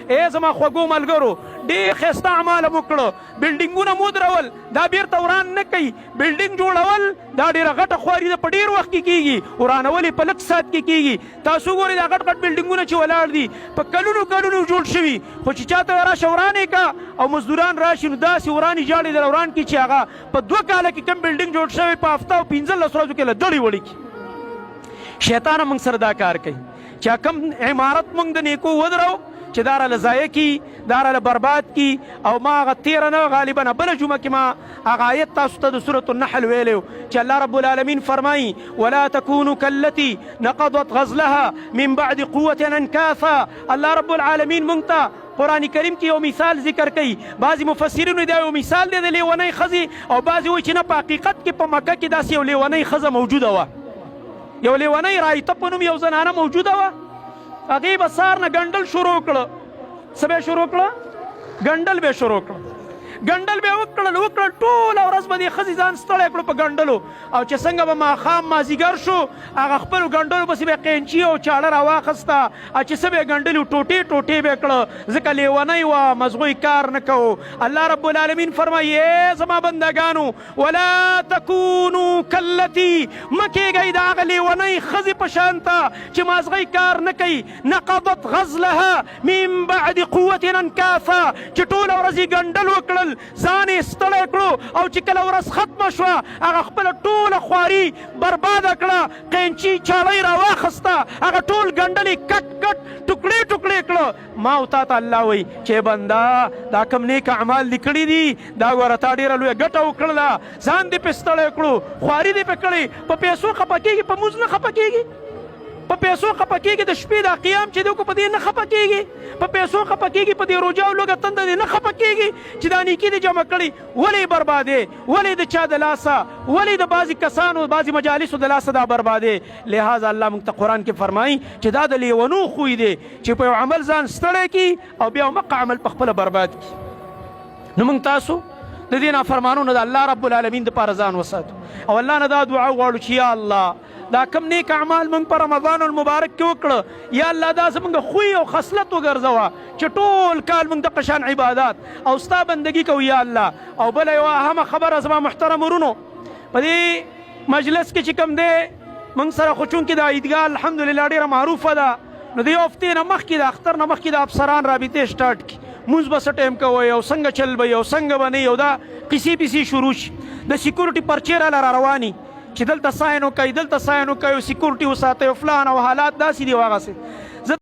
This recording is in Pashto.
ای زما خوږو ملګرو ډېر ښایسته اعمال مو کړه بلډینګونه مو درول دا بیرته وران نه کوي بلډینګ جوړول دا ډېره غټه خواري ده په ډېر وخت کې کېږي ورانول یې په لږ ساعت کې کېږي تاسو ګورئ دا غټ غټ بلډینګونه چې ولاړ دي په کلونو کلونو جوړ شوي خو چې چاته راشه ورانې کا او مزدوران راشي نو داسې ورانې جاړې در وران کړي چې هغه په 2 کاله کې کوم بلډینګ جوړ شوی په هفته او 15 ورځو کې له دړې وړې کړي شیطان موږ سره دا کار کوي چې کوم عمارت موږ د نیکو ودرو چې دا راله ضایع کي دا راله برباد کي او ما هغه تېره نه غالبا بله جمعه کې ما هغه آیت تاسو ته د سورة النحل ویلی چې الله رب العالمین فرمایي ولا تكونوا كالتي نقضت غزلها من بعد قوة انكاثا الله رب العالمین موږ ته قرآن کریم کې یو مثال ذکر کوي بعضې مفسرینو دا یو مثال دی د لیونۍ ښځې او بعضې وایي چې نه په حقیقت کې په مکه کې داسې یو لیونۍ ښځه موجوده وه یو لیونۍ رایته په نوم یو زنانه موجوده وه هغې به سهار نه ګنډل شروع کړه څه به یې شروع کړه ګنډل به یې شروع کړه ګنډل به یې وکړل ټوله ورځ به دې ښځې ځان ستړی کړو په ګنډلو او چې څنګه به ماښام مازدیګر شو هغه خپلو ګنډلو پسې به یې قینچي او چاړه راواخسته او چې څه به یې ګنډلي ټوټې ټوټې به یې کړه ځکه لیونۍ وه مزغوی کار نه کوو الله رب العالمین فرمایي ای زما بندګانو ولا تکونو کلتي مه کېږئ د هغه لیونۍ ښځې په شان ته چې مازغی کار نه کوي نقضت غزلها من بعد قوة انکاثا چې ټوله ورځ یې ګنډل وکړل ځان یې ستړی کړو او چې کله ورځ ختمه شوه هغه خپله ټوله خواري برباده کړه قینچي چاړۍ راواخسته هغه ټول ګنډل یې کټ کټ ټوکړې ټوکړې کړه ما او تا ته الله وایي چې بنده دا کوم نیک اعمال دې کړي دي دا ګوره تا ډېره لویه ګټه وکړله ځان دې پې ستړی کړو خواري دې پې کړې په پیسو خفه کېږي په مونځ نه خفه کېږي په پیسو خفه کېږي د شپې دا قیام چې دی په دې نه خفه کېږي په پیسو خفه کېږي په دې روژه او لږه تنده دې نه خفه کېږي چې دا نیکي دې جمع کړي ولې بربادې ولې د چا د لاسه ولې د بعضې کسانو بعضې مجالسو د لاسه دا بربادې لہذا الله موږ ته قرآن کې فرمایي چې دا د لیونو خوی دی چې په یو عمل ځان ستړی کړي او بیا مقه عمل په خپله برباد کړي نو موږ تاسو د دې نافرمانونو د الله رب العالمین دپاره ځان وساتو او الله نه دا دعا غواړو چې یا الله دا کم نیک اعمال موږ په رمضان المبارک کې وکړه یا الله دا زموږ خوی او خصلت وګرځوه چې ټول کال موږ دغه شان عبادات او ستا بندګي کوو یا الله او بله یوه اهمه خبره زما محترم ورونو په دې مجلس کې چې کوم دی موږ سره خو چونکې دا عیدګاه الحمدلله ډېره معروفه ده نو د یو هفتې نه مخکې د اختر نه مخکې د افسران رابطې سټارټ کړي مونځ به څه ټایم کوئ او څنګه چل به او څنګه به نه او دا قیسې پیسې شروع شي د سیکورټي پرچې راله را رواني چې دلته ساین وکوئ دلته ساین وکوئ او سیکورټي وساتئ او فلان او حالات داسې دي او هغسې